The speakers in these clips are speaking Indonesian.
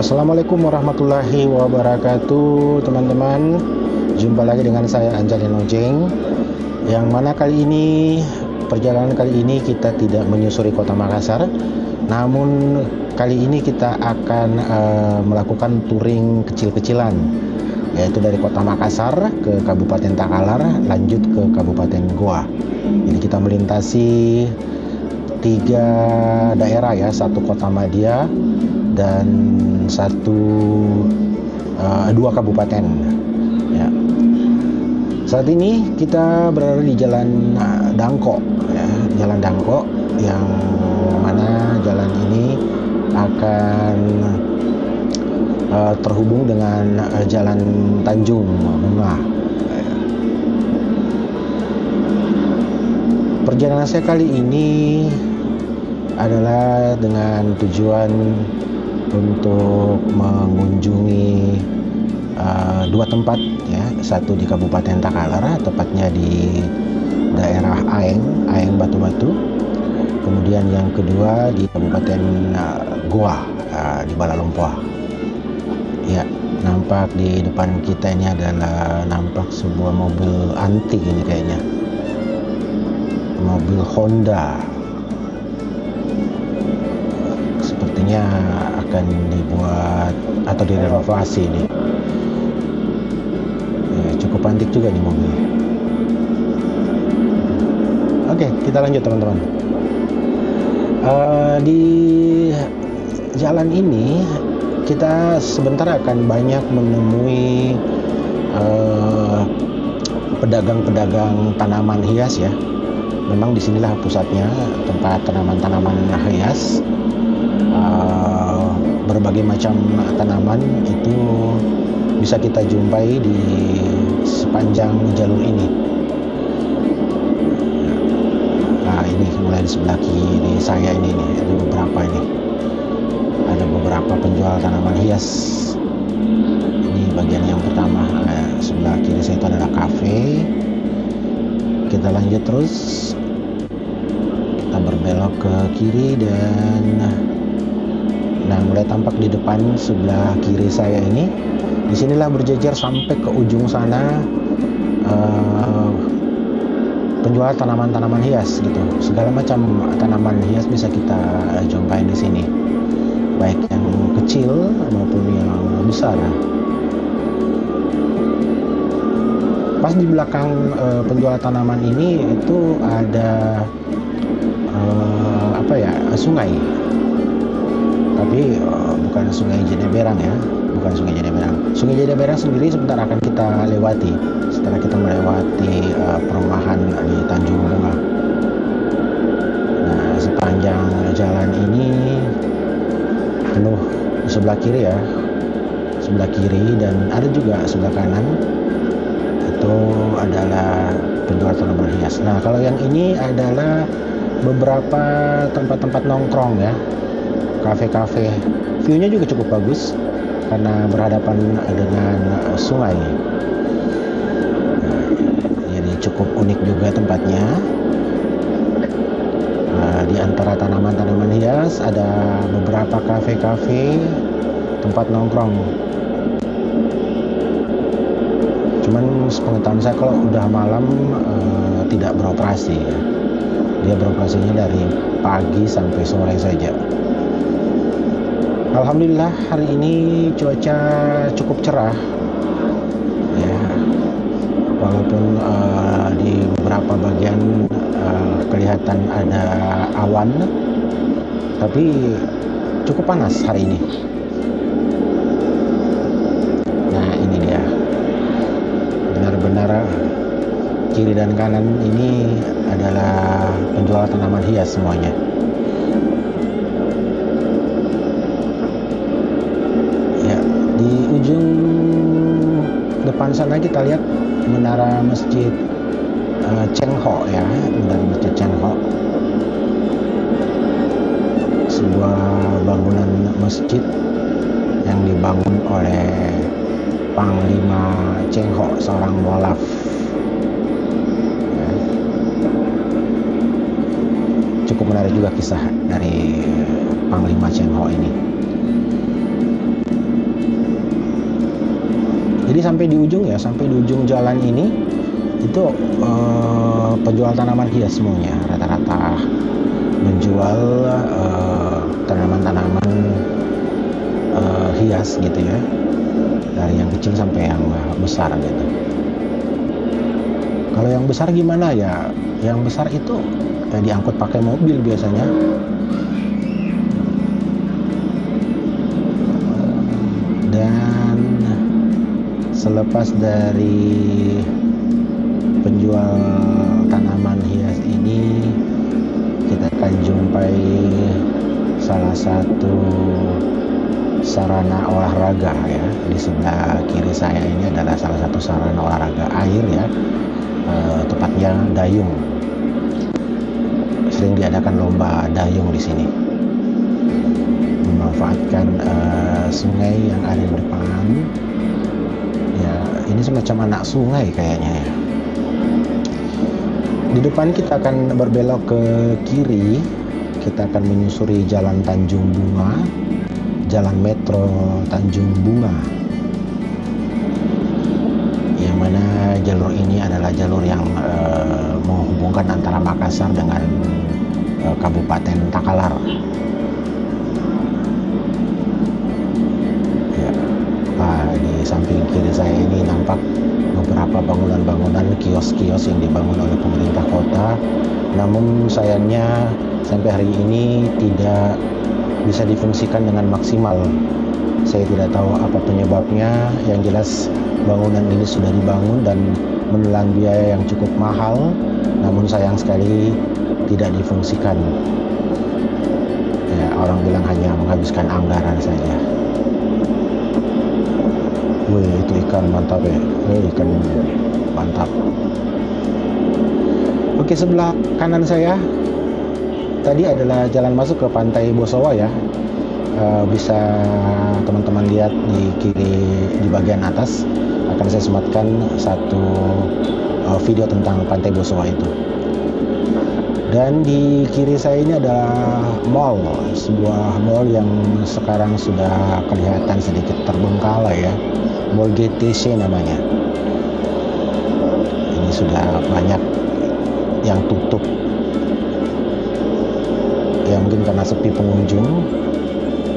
Assalamualaikum warahmatullahi wabarakatuh, teman-teman. Jumpa lagi dengan saya Anjalin Ojeng. Yang mana perjalanan kali ini kita tidak menyusuri kota Makassar, namun kali ini kita akan melakukan touring kecil-kecilan, yaitu dari kota Makassar ke Kabupaten Takalar, lanjut ke Kabupaten Goa. Jadi kita melintasi 3 daerah ya, 1 kota Madia dan 2 kabupaten ya. Saat ini kita berada di Jalan Dangko ya, Jalan Dangko, yang mana jalan ini akan terhubung dengan Jalan Tanjung Bunga. Perjalanan saya kali ini adalah dengan tujuan untuk mengunjungi 2 tempat ya, satu di Kabupaten Takalar, tepatnya di daerah Aeng Batu-Batu. Kemudian yang kedua di Kabupaten Goa, di Balalompoa. Ya, nampak di depan kita ini adalah sebuah mobil antik ini kayaknya. Mobil Honda. Sepertinya akan dibuat atau direnovasi nih. Ya, cukup antik juga nih mobil. Oke, kita lanjut teman-teman. Di jalan ini kita sebentar akan banyak menemui pedagang-pedagang tanaman hias ya. Memang disinilah pusatnya, tempat tanaman-tanaman hias. Berbagai macam tanaman itu bisa kita jumpai di sepanjang jalur ini. Nah, ini mulai di sebelah kiri saya ini ada beberapa ini. Ada beberapa penjual tanaman hias. Ini bagian yang pertama. Sebelah kiri saya itu adalah kafe. Kita lanjut terus. Kita berbelok ke kiri dan mulai tampak di depan sebelah kiri saya ini. Disinilah berjejer sampai ke ujung sana penjual tanaman-tanaman hias gitu. Segala macam tanaman hias bisa kita jumpai di sini, baik yang kecil maupun yang besar. Pas di belakang penjual tanaman ini itu ada sungai. Tapi bukan Sungai Jeneberang ya, bukan Sungai Jeneberang. Sungai Jeneberang sendiri sebentar akan kita lewati setelah kita melewati perumahan di Tanjung Bunga. Nah, sepanjang jalan ini penuh sebelah kiri ya, sebelah kiri dan ada juga sebelah kanan itu adalah penjual tanaman hias. Nah, kalau yang ini adalah beberapa tempat-tempat nongkrong ya, kafe-kafe. View-nya juga cukup bagus karena berhadapan dengan sungai. Jadi cukup unik juga tempatnya. Di antara tanaman-tanaman hias ada beberapa kafe-kafe, tempat nongkrong. Cuman sepengetahuan saya kalau udah malam tidak beroperasi ya. Dia beroperasinya dari pagi sampai sore saja. Alhamdulillah hari ini cuaca cukup cerah ya, walaupun di beberapa bagian kelihatan ada awan, tapi cukup panas hari ini. Nah, ini dia, benar-benar kiri dan kanan ini adalah penjual tanaman hias semuanya. Di ujung depan sana kita lihat menara masjid Cheng Ho ya, menara masjid Cheng Ho. Sebuah bangunan masjid yang dibangun oleh Panglima Cheng Ho, seorang mualaf. Ya. Cukup menarik juga kisah dari Panglima Cheng Ho ini. Jadi sampai di ujung ya, sampai di ujung jalan ini itu penjual tanaman hias semuanya, rata-rata menjual tanaman-tanaman hias gitu ya, dari yang kecil sampai yang besar gitu. Kalau yang besar gimana ya? Yang besar itu diangkut pakai mobil biasanya. Dan selepas dari penjual tanaman hias ini, kita akan jumpai salah satu sarana olahraga ya. Di sebelah kiri saya ini adalah salah satu sarana olahraga air ya, tepatnya dayung. Sering diadakan lomba dayung di sini, memanfaatkan sungai yang ada di depan. Ya, ini semacam anak sungai kayaknya ya. Di depan kita akan berbelok ke kiri, kita akan menyusuri Jalan Tanjung Bunga, Jalan Metro Tanjung Bunga, yang mana jalur ini adalah jalur yang menghubungkan antara Makassar dengan Kabupaten Takalar. Ya, di samping kiri saya ini nampak beberapa bangunan-bangunan kios-kios yang dibangun oleh pemerintah kota. Namun sayangnya sampai hari ini tidak bisa difungsikan dengan maksimal. Saya tidak tahu apa penyebabnya. Yang jelas bangunan ini sudah dibangun dan menelan biaya yang cukup mahal, namun sayang sekali tidak difungsikan. Ya, orang bilang hanya menghabiskan anggaran saja. Wih, itu ikan mantap ya. Ikan mantap. Oke, sebelah kanan saya tadi adalah jalan masuk ke Pantai Bosowa ya. Bisa teman-teman lihat di kiri di bagian atas akan saya sematkan satu video tentang Pantai Bosowa itu. Dan di kiri saya ini ada mall, sebuah mall yang sekarang sudah kelihatan sedikit terbengkalai ya. Mall GTC namanya. Ini sudah banyak yang tutup. Ya mungkin karena sepi pengunjung.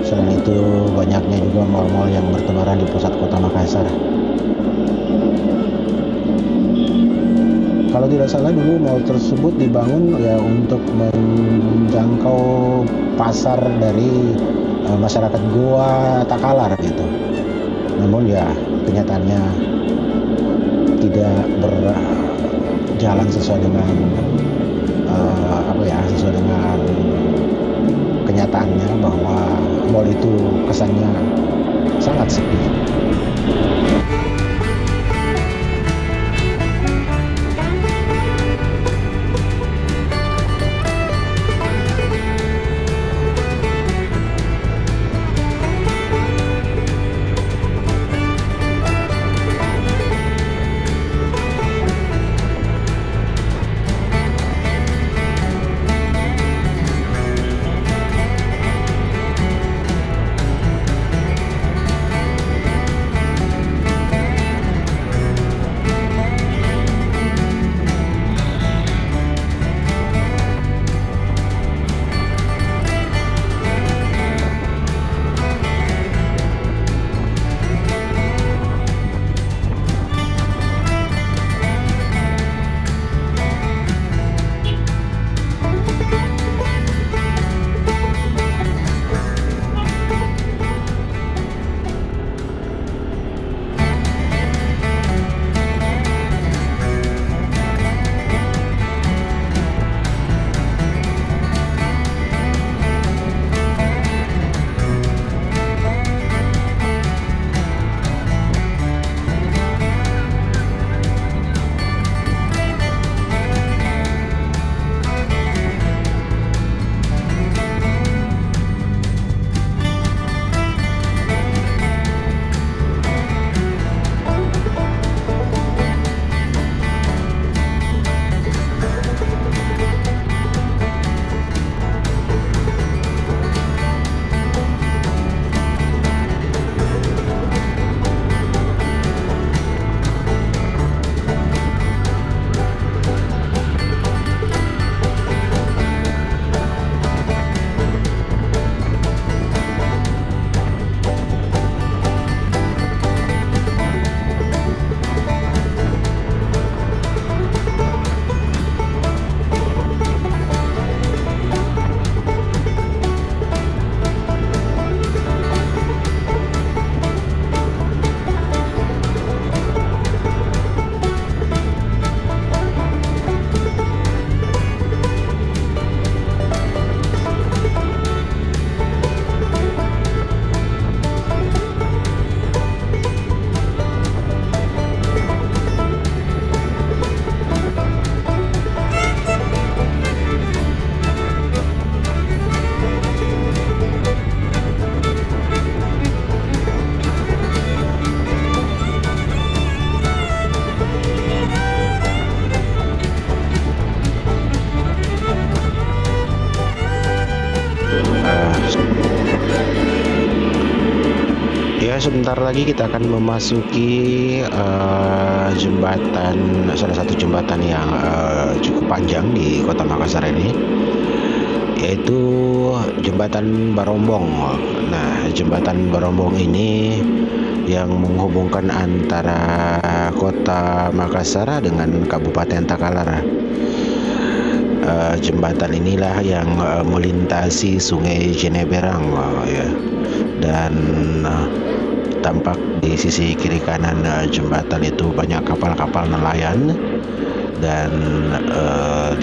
Selain itu banyaknya juga mall-mall yang bertebaran di pusat kota Makassar. Kalau tidak salah dulu mall tersebut dibangun ya untuk menjangkau pasar dari masyarakat Goa Takalar gitu. Namun ya kenyataannya tidak berjalan sesuai dengan sesuai dengan kenyataannya, bahwa mall itu kesannya sangat sepi. sebentar lagi kita akan memasuki jembatan, salah satu jembatan yang cukup panjang di Kota Makassar ini, yaitu Jembatan Barombong. Nah, Jembatan Barombong ini yang menghubungkan antara Kota Makassar dengan Kabupaten Takalar. Jembatan inilah yang melintasi Sungai Jeneberang, ya. Dan tampak di sisi kiri kanan jembatan itu banyak kapal-kapal nelayan, dan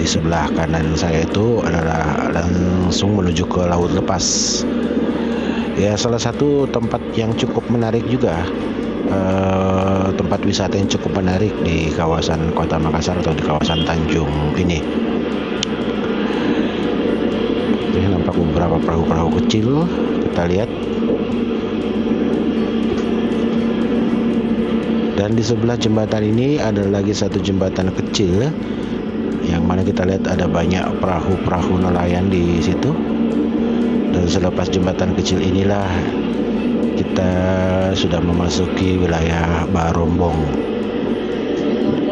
di sebelah kanan saya itu adalah langsung menuju ke laut lepas. Ya, salah satu tempat yang cukup menarik juga, tempat wisata yang cukup menarik di kawasan Kota Makassar atau di kawasan Tanjung ini. Ini nampak beberapa perahu-perahu kecil, kita lihat. Dan di sebelah jembatan ini ada lagi satu jembatan kecil, yang mana kita lihat ada banyak perahu-perahu nelayan di situ. Dan selepas jembatan kecil inilah kita sudah memasuki wilayah Barombong.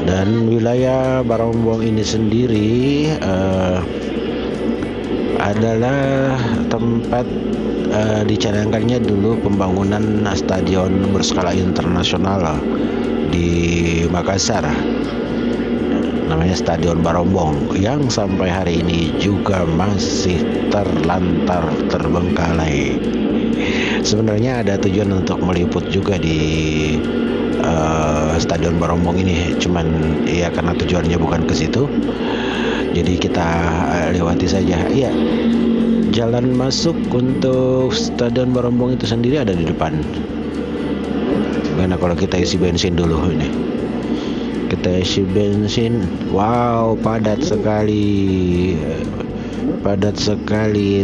Dan wilayah Barombong ini sendiri adalah tempat dicanangkannya dulu pembangunan stadion berskala internasional di Makassar, namanya Stadion Barombong, yang sampai hari ini juga masih terlantar terbengkalai. Sebenarnya ada tujuan untuk meliput juga di Stadion Barombong ini, cuman ya karena tujuannya bukan ke situ, jadi kita lewati saja. Iya, jalan masuk untuk Stadion Barombong itu sendiri ada di depan. Karena kalau kita isi bensin dulu ini, kita isi bensin, wow, padat sekali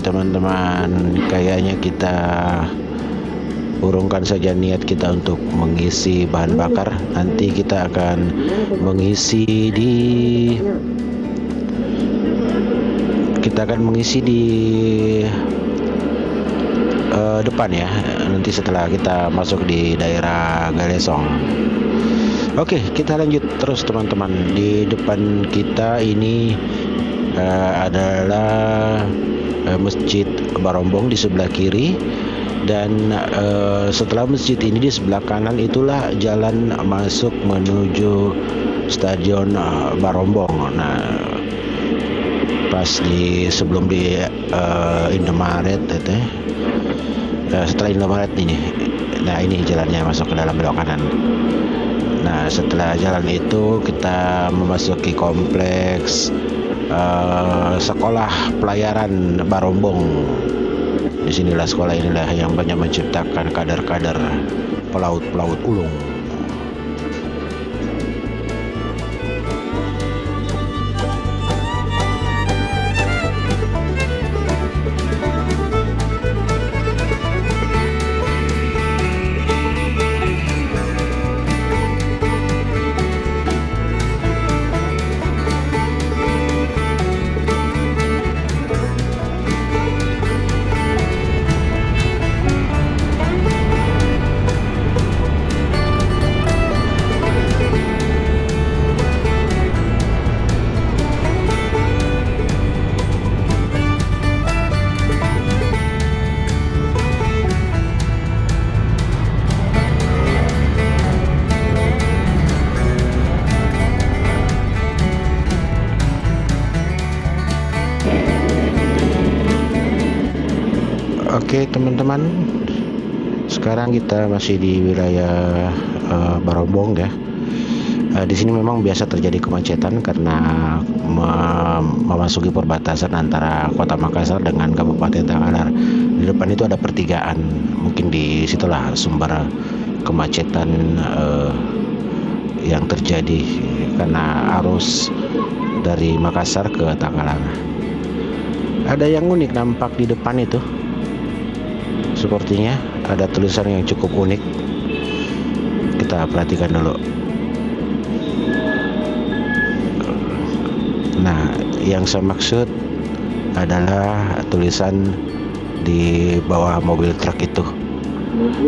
teman-teman. Kayaknya kita urungkan saja niat kita untuk mengisi bahan bakar. Nanti kita akan mengisi di depan ya, nanti setelah kita masuk di daerah Galesong. Oke, kita lanjut terus teman-teman. Di depan kita ini adalah Masjid Barombong di sebelah kiri, dan setelah masjid ini di sebelah kanan itulah jalan masuk menuju Stadion Barombong. Nah, pas sebelum di Indomaret itu, setelah Indomaret ini, nah ini jalannya masuk ke dalam belok kanan. Nah, setelah jalan itu kita memasuki kompleks sekolah pelayaran Barombong. Disinilah sekolah inilah yang banyak menciptakan kader-kader pelaut-pelaut ulung. Oke teman-teman, sekarang kita masih di wilayah Barombong ya. Di sini memang biasa terjadi kemacetan karena memasuki perbatasan antara Kota Makassar dengan Kabupaten Takalar. Di depan itu ada pertigaan, mungkin di situlah sumber kemacetan yang terjadi karena arus dari Makassar ke Takalar. Ada yang unik nampak di depan itu. Sepertinya ada tulisan yang cukup unik. Kita perhatikan dulu. Nah, yang saya maksud adalah tulisan di bawah mobil truk itu.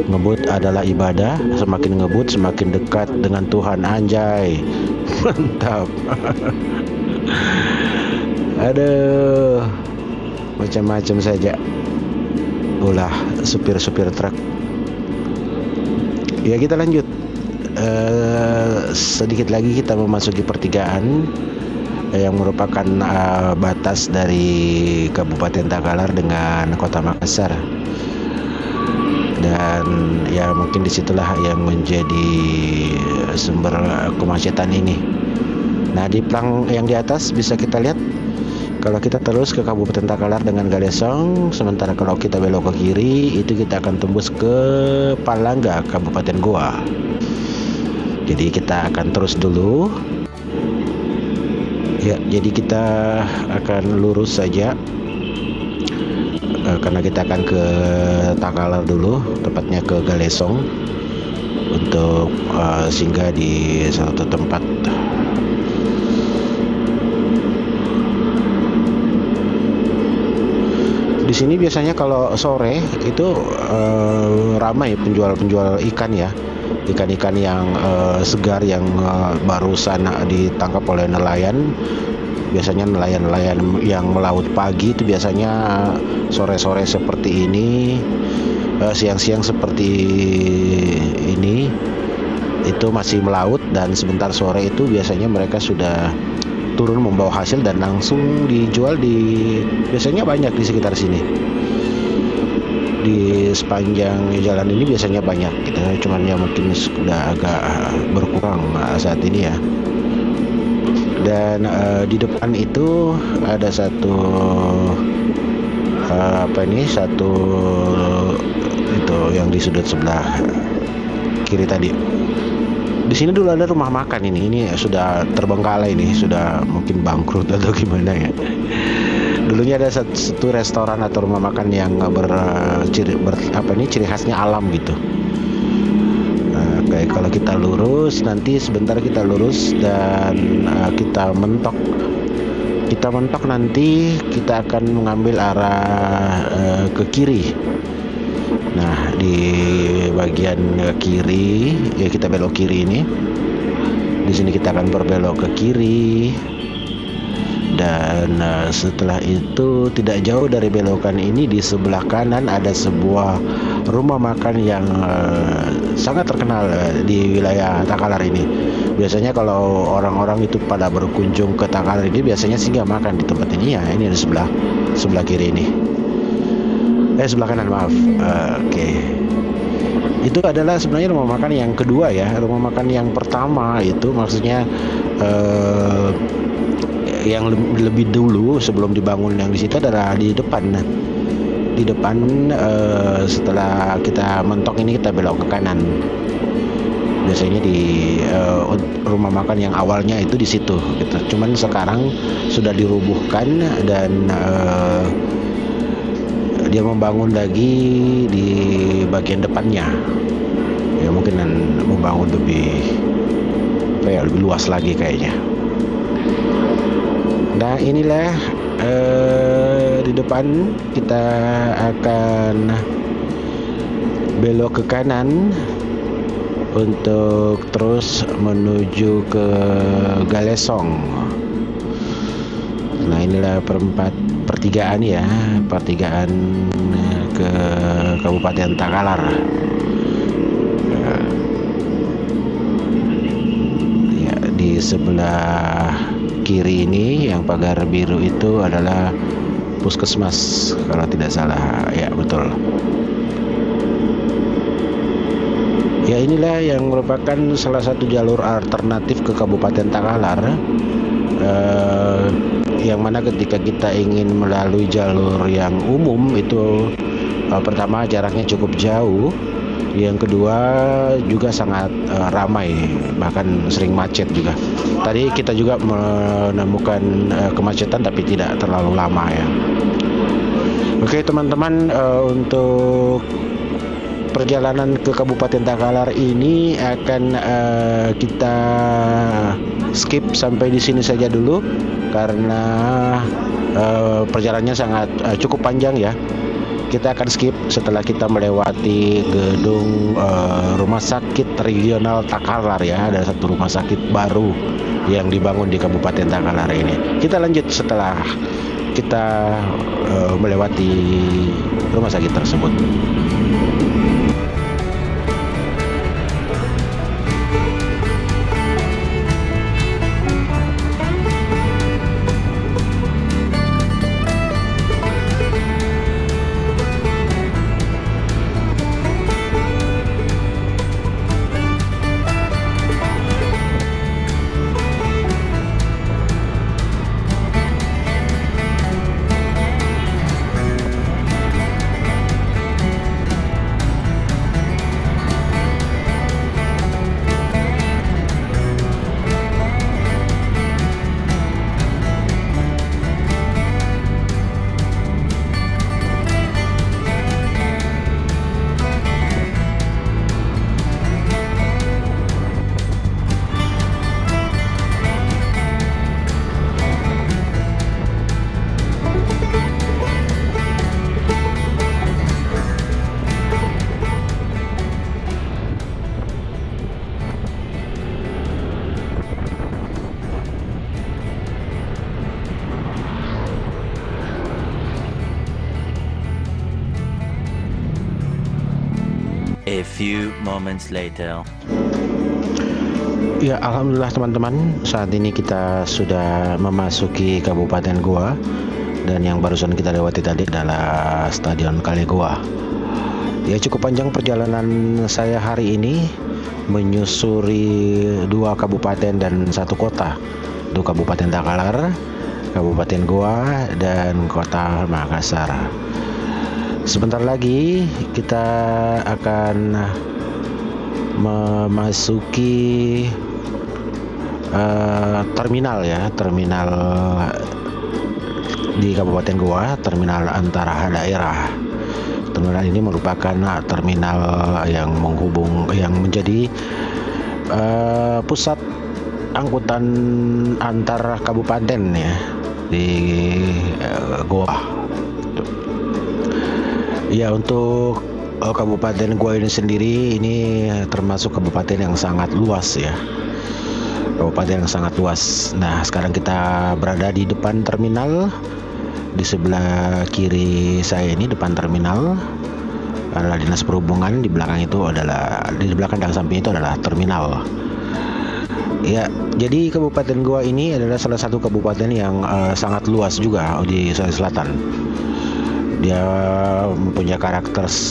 Ngebut adalah ibadah, semakin ngebut semakin dekat dengan Tuhan. Anjay. Mantap. Aduh, macam-macam saja ulah supir-supir truk. Ya, kita lanjut. Sedikit lagi kita memasuki pertigaan yang merupakan batas dari Kabupaten Takalar dengan Kota Makassar. Dan ya mungkin disitulah yang menjadi sumber kemacetan ini. Nah, di plang yang di atas bisa kita lihat kalau kita terus ke Kabupaten Takalar dengan Galesong, sementara kalau kita belok ke kiri itu kita akan tembus ke Palangga, Kabupaten Goa. Jadi kita akan terus dulu. Ya, jadi kita akan lurus saja. Karena kita akan ke Takalar dulu, tepatnya ke Galesong untuk singgah di satu tempat. Di sini biasanya kalau sore itu ramai penjual-penjual ikan ya, ikan-ikan yang segar yang barusan ditangkap oleh nelayan. Biasanya nelayan-nelayan yang melaut pagi itu biasanya sore-sore seperti ini, siang-siang seperti ini itu masih melaut, dan sebentar sore itu biasanya mereka sudah turun membawa hasil dan langsung dijual biasanya banyak di sekitar sini. Di sepanjang jalan ini biasanya banyak gitu, cuman ya mungkin sudah agak berkurang saat ini ya. Dan di depan itu ada satu satu itu yang di sudut sebelah kiri tadi. Di sini dulu ada rumah makan ini sudah terbengkalai, ini sudah mungkin bangkrut atau gimana ya. Dulunya ada satu restoran atau rumah makan yang ciri khasnya alam gitu. Kayak kalau kita lurus, nanti sebentar kita lurus dan kita mentok nanti kita akan mengambil arah ke kiri. Nah, di bagian kiri ya kita belok kiri ini. Di sini kita akan berbelok ke kiri. Dan setelah itu tidak jauh dari belokan ini di sebelah kanan ada sebuah rumah makan yang sangat terkenal di wilayah Takalar ini. Biasanya kalau orang-orang itu pada berkunjung ke Takalar ini biasanya singgah makan di tempat ini ya. Ini di sebelah kiri ini. Sebelah kanan, maaf. Oke. Itu adalah sebenarnya rumah makan yang kedua ya. Rumah makan yang pertama itu maksudnya yang lebih dulu sebelum dibangun yang di situ adalah di depan. Setelah kita mentok ini kita belok ke kanan. Biasanya di rumah makan yang awalnya itu di situ gitu. Cuman sekarang sudah dirubuhkan dan dia membangun lagi di bagian depannya. Ya mungkin membangun lebih luas lagi kayaknya. Nah, inilah di depan kita akan belok ke kanan untuk terus menuju ke Galesong. Nah, inilah pertigaan ya, pertigaan ke Kabupaten Takalar. Ya, di sebelah kiri ini yang pagar biru itu adalah puskesmas kalau tidak salah ya, betul ya. Inilah yang merupakan salah satu jalur alternatif ke Kabupaten Takalar, yang mana ketika kita ingin melalui jalur yang umum itu pertama jaraknya cukup jauh, yang kedua juga sangat ramai, bahkan sering macet juga. Tadi kita juga menemukan kemacetan tapi tidak terlalu lama ya. Oke teman-teman, untuk perjalanan ke Kabupaten Takalar ini akan kita skip sampai di sini saja dulu karena perjalanannya sangat cukup panjang ya. kita akan skip setelah kita melewati gedung rumah sakit regional Takalar ya. Ada satu rumah sakit baru yang dibangun di Kabupaten Takalar ini. Kita lanjut setelah kita melewati rumah sakit tersebut. A few moments later. Ya, alhamdulillah teman-teman, saat ini kita sudah memasuki Kabupaten Goa, dan yang barusan kita lewati tadi adalah Stadion Kali Goa. Ya, cukup panjang perjalanan saya hari ini menyusuri 2 kabupaten dan 1 kota. Itu Kabupaten Takalar, Kabupaten Goa, dan Kota Makassar. Sebentar lagi kita akan memasuki terminal di Kabupaten Goa, terminal antara daerah. Terminal ini merupakan terminal yang menjadi pusat angkutan antar kabupaten ya di Goa. Ya, untuk Kabupaten Goa ini sendiri ini termasuk kabupaten yang sangat luas ya. Kabupaten yang sangat luas. Nah, sekarang kita berada di depan terminal. Di sebelah kiri saya ini depan terminal adalah Dinas Perhubungan, di belakang dan samping itu adalah terminal. Ya, jadi Kabupaten Goa ini adalah salah satu kabupaten yang sangat luas juga di Sulawesi Selatan. Dia mempunyai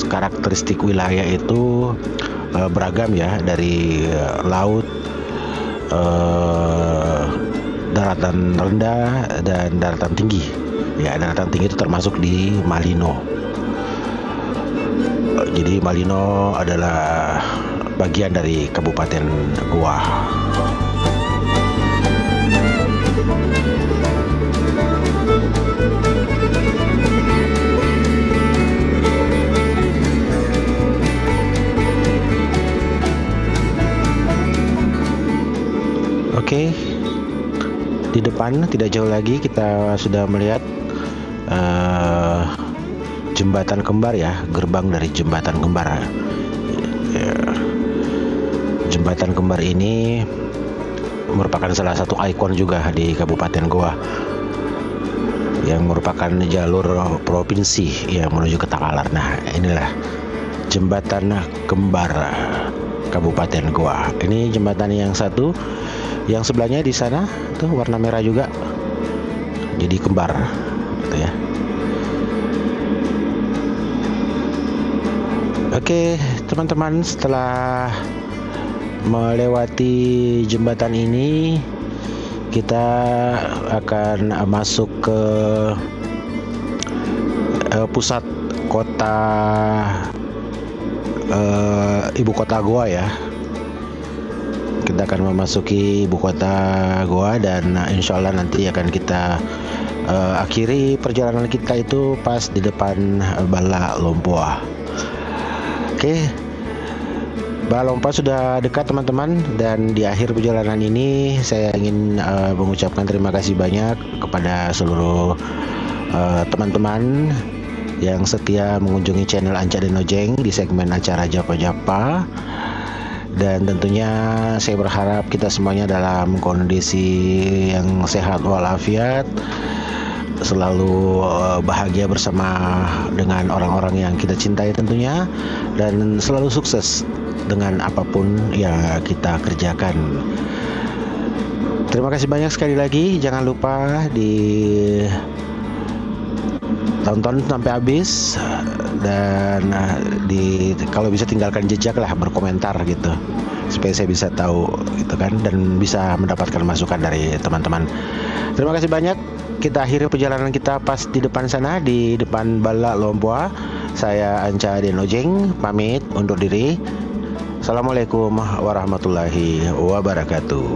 karakteristik wilayah itu beragam ya, dari laut, daratan rendah, dan daratan tinggi. Ya, daratan tinggi itu termasuk di Malino. Jadi Malino adalah bagian dari Kabupaten Goa. Oke, di depan tidak jauh lagi kita sudah melihat jembatan kembar ya, gerbang dari jembatan kembar. Ya, jembatan kembar ini merupakan salah satu ikon juga di Kabupaten Goa, yang merupakan jalur provinsi yang menuju ke Takalar. Nah, inilah jembatan kembar Kabupaten Goa. Ini jembatan yang satu. Yang sebelahnya di sana tuh warna merah juga, jadi kembar gitu ya. Oke teman-teman, setelah melewati jembatan ini kita akan masuk ke pusat kota, ibu kota Goa ya. Kita akan memasuki ibu kota Goa, dan insya Allah nanti akan kita akhiri perjalanan kita itu pas di depan Bala Lompoa. Oke, Bala Lompoa sudah dekat teman-teman, dan di akhir perjalanan ini saya ingin mengucapkan terima kasih banyak kepada seluruh teman-teman yang setia mengunjungi channel Anca dan Ojeng di segmen acara Japa-Japa. Dan tentunya saya berharap kita semuanya dalam kondisi yang sehat walafiat, selalu bahagia bersama dengan orang-orang yang kita cintai tentunya, dan selalu sukses dengan apapun yang kita kerjakan. Terima kasih banyak sekali lagi. Jangan lupa tonton sampai habis, dan kalau bisa tinggalkan jejak lah, berkomentar gitu, supaya saya bisa tahu gitu kan, dan bisa mendapatkan masukan dari teman-teman. Terima kasih banyak. Kita akhiri perjalanan kita pas di depan sana, di depan Bala Lompoa. Saya Anca dan Ojeng pamit undur diri. Assalamualaikum warahmatullahi wabarakatuh.